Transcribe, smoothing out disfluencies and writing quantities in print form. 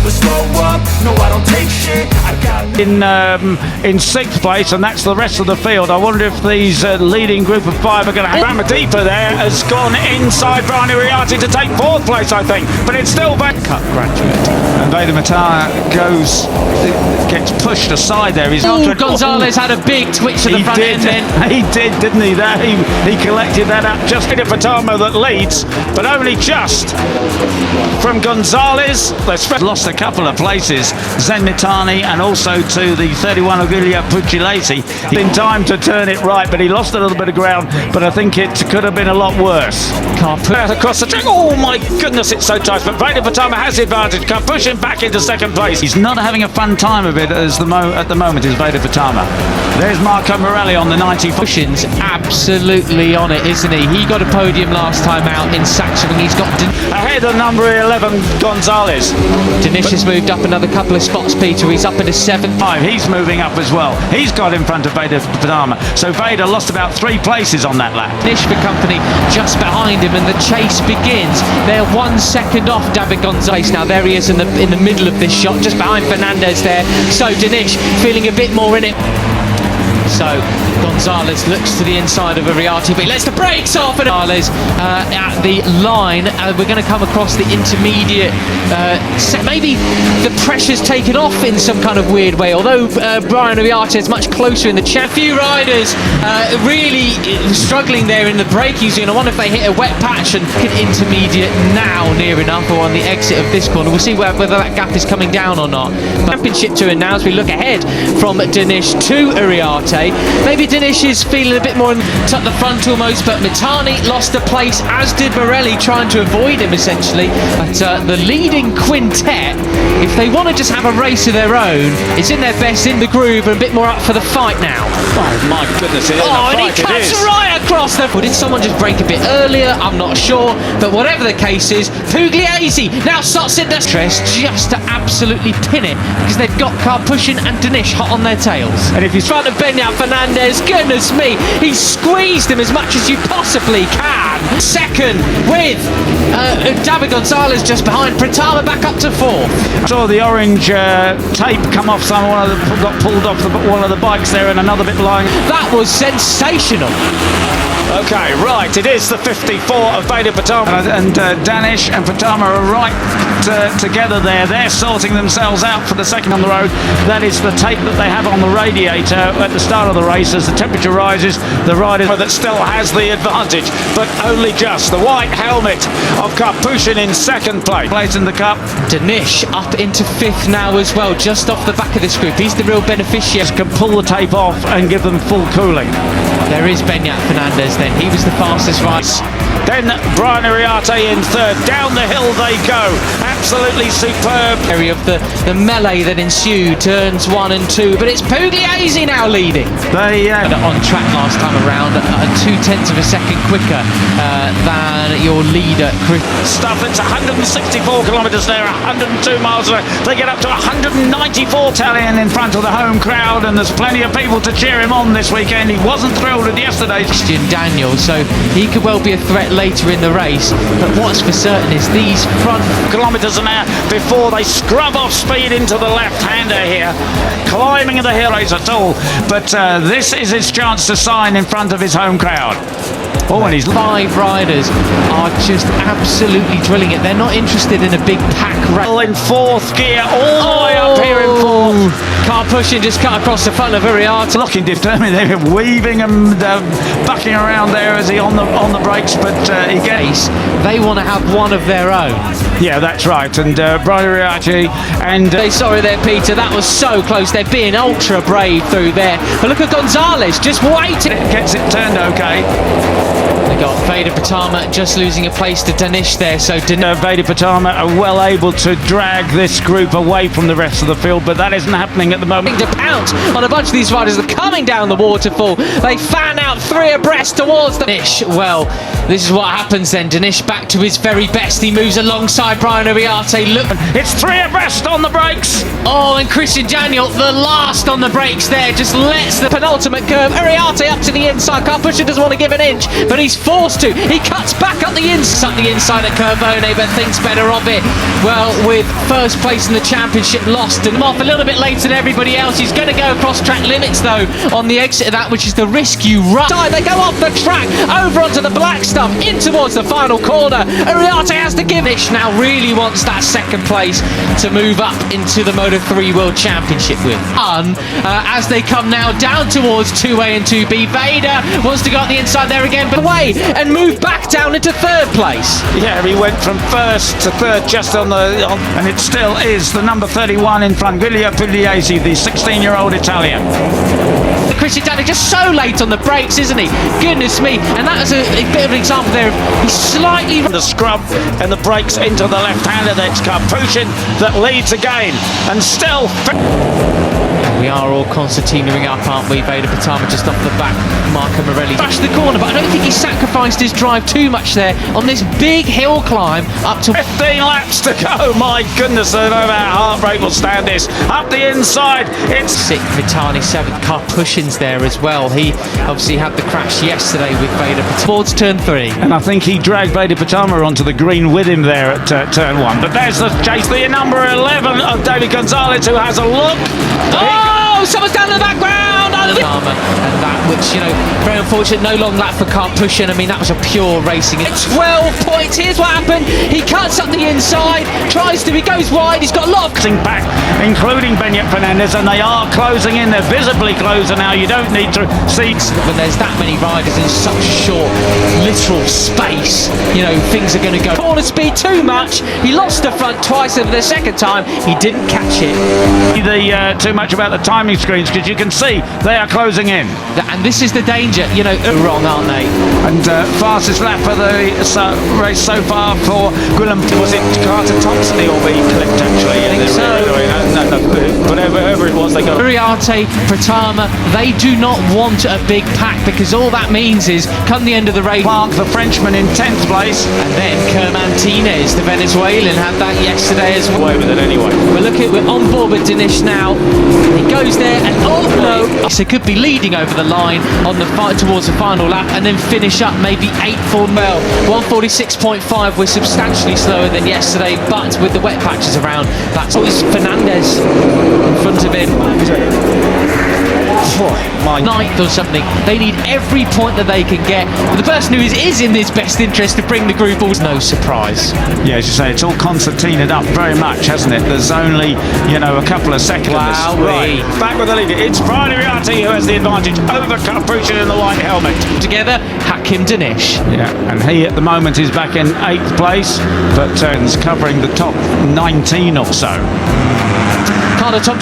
never slow up, no I don't take shit. I got in sixth place, and that's the rest of the field. I wonder if these leading group of five are going to have Ramadipa there has gone inside Brian Uriarte to take fourth place, I think, but it's still back. Cut graduate, and Veda gets pushed aside there. He's Gonzalez had a big twitch to the front end then. He did, didn't he? There he collected that up. Just Veda Pratama that leads, but only just from Gonzalez. They've lost a couple of places, Zenmitani and also to the 31 Augulia Pucilesi. In time to turn it right, but he lost a little bit of ground, but I think it could have been a lot worse. Can't put out across the track. Oh my goodness, it's so tight, but Veda Pratama has the advantage. Can't push him back into second place. He's not having a fun time of it at the moment is Veda Pratama. There's Marco Morelli on the 90. Pushin's absolutely on it, isn't he? He got a podium last time out in Saxon. He's got ahead of number 11 Gonzalez. Danish has moved up another couple of spots, Peter. He's up into 7th. He's moving up as well. He's got in front of Veda Pratama. So Veda lost about 3 places on that lap. Danish for company just behind him, and the chase begins. They're 1 second off David Gonzalez now. There he is in the middle of this shot, just behind Fernandez there. So Danish feeling a bit more in it. So Gonzalez looks to the inside of Uriarte, but he lets the brakes off, and Gonzalez at the line. We're going to come across the intermediate. Maybe the pressure's taken off in some kind of weird way, although Brian Uriarte is much closer in the chat. A few riders really struggling there in the braking zone. I wonder if they hit a wet patch, and intermediate now near enough, or on the exit of this corner. We'll see whether that gap is coming down or not. Championship tour now as we look ahead from Danish to Uriarte. Maybe Danish is feeling a bit more at the front almost, but Mitani lost a place, as did Morelli, trying to avoid him essentially. But the leading quintet, if they want to just have a race of their own, it's in their best, in the groove, and a bit more up for the fight now. Oh my goodness, it is and he cuts right across the... Or did someone just break a bit earlier? I'm not sure, but whatever the case is, Pugliese now starts in the stress just to absolutely pin it, because they've got Karpushin and Danish hot on their tails. And if he's in front of Benyat Fernandez, goodness me, he squeezed him as much as you possibly can. Second with David Gonzalez just behind, Pratama back up to 4th. Saw the orange tape come off got pulled off one of the bikes there, and another bit lying. That was sensational. Okay, right, it is the 54 of Veda Pratama, and Danish and Pratama are right together there. They're sorting themselves out for the second on the road. That is the tape that they have on the radiator at the start of the race. As the temperature rises, the rider that still has the advantage, but only just. The white helmet of Karpushin in second place in the cup. Danish up into 5th now as well, just off the back of this group. He's the real beneficiary. Can pull the tape off and give them full cooling. There is Benyat Fernandez then. He was the fastest race. Then Brian Uriarte in 3rd. Down the hill they go. Absolutely superb. Area of the melee that ensued, turns 1 and 2, but it's Pugliese now leading. They on track last time around, 0.2 of a second quicker than your leader, Chris. Stuff, it's 164 kilometres there, 102 miles away. They get up to 194 tallying in front of the home crowd, and there's plenty of people to cheer him on this weekend. He wasn't thrilled with yesterday's Daniel, so he could well be a threat later in the race, but what's for certain is these front kilometres an hour before they scrub off speed into the left-hander here, climbing the hill at all, but this is his chance to sign in front of his home crowd. Oh, and his 5 riders are just absolutely drilling it. They're not interested in a big pack race. In 4th gear, all the way up here in 4th. Karpushin just cut across the front of Uriarte. Looking determined, they're weaving and bucking around there as he on the brakes, but he gets. They want to have one of their own. Yeah, that's right. And Brian Uriarte and sorry there, Peter. That was so close. They're being ultra brave through there. But look at Gonzalez just waiting. It gets it turned okay. They got Veda Pratama just losing a place to Danish there, so Veda Pratama are well able to drag this group away from the rest of the field, but that isn't happening at at the moment. To pounce on a bunch of these riders that are coming down the waterfall. They fan out three abreast towards the finish. Well, this is what happens then. Dinesh back to his very best. He moves alongside Brian Uriarte. Look, it's three abreast on the brakes. Oh, and Christian Daniel, the last on the brakes there, just lets the penultimate curve. Uriarte up to the inside. Carpusha doesn't want to give an inch, but he's forced to. He cuts back up the inside at Curvone, but thinks better of it. Well, with first place in the championship lost and off a little bit later than everybody else. He's going to go across track limits though on the exit of that, which is the risk you run. They go off the track over onto the black stuff in towards the final corner. Uriarte has to give it. Now really wants that second place to move up into the Moto3 World Championship with. As they come now down towards 2A and 2B, Veda wants to go up the inside there again, but away and move back down into third place. Yeah, he went from first to third just on and it still is the number 31 in front, Giulio Pugliese, the 16-year-old Italian. Christian Daniel just so late on the brakes, isn't he? Goodness me. And that was a bit of an example there. He's slightly... The scrub and the brakes into the left-hander. That's Carpushin that leads again. And still... We are all concertinaing up, aren't we? Veda Pratama just off the back. Marco Morelli bashed the corner, but I don't think he sacrificed his drive too much there on this big hill climb up to 15 laps to go. My goodness, I don't know how heartbreak will stand this. Up the inside, it's sick. Vitani 7th. Carpushin's there as well. He obviously had the crash yesterday with Veda Pratama towards turn 3. And I think he dragged Veda Pratama onto the green with him there at turn 1. But there's the chase, the number 11 of David Gonzalez, who has a look. Oh, someone's down in the background. And that, which, you know, very unfortunate. No long lap for Carpushin. I mean, that was a pure racing. 12 points. Here's what happened. He cuts up the inside, he goes wide. He's got a lot of back, including Benyat Fernandez, and they are closing in. They're visibly closer now. You don't need to seats. When there's that many riders in such short, literal space, you know, things are going to go. Corner speed too much. He lost the front twice over the second time. He didn't catch it. Too much about the timing screens, because you can see they are closing in. And this is the danger, you know, wrong, aren't they? And fastest lap of the race so far for Gwilym. Was it Carter Thompson he'll be clipped actually? I think so. No, whatever it was, they go. Uriarte, Pratama, they do not want a big pack, because all that means is come the end of the race. Clark, the Frenchman, in 10th place. And then Kermantinez, the Venezuelan, had that yesterday as well. Away with it anyway. We're on board with Dinesh now. He goes there and oh no! So could be leading over the line on the towards the final lap and then finish up maybe 8th or well. 146.5. We're substantially slower than yesterday, but with the wet patches around, that's always Fernandez in front of him. Ninth or something. They need every point that they can get. But the person who is in his best interest to bring the group all, no surprise. Yeah, as you say, it's all concertinaed up very much, hasn't it? There's only, you know, a couple of seconds. Wow, right. Back with the leader. It's Brian Uriarte who has the advantage over Carpushin in the white helmet. Together, Hakim Dinesh. Yeah, and he at the moment is back in 8th place, but covering the top 19 or so. Carter Thompson.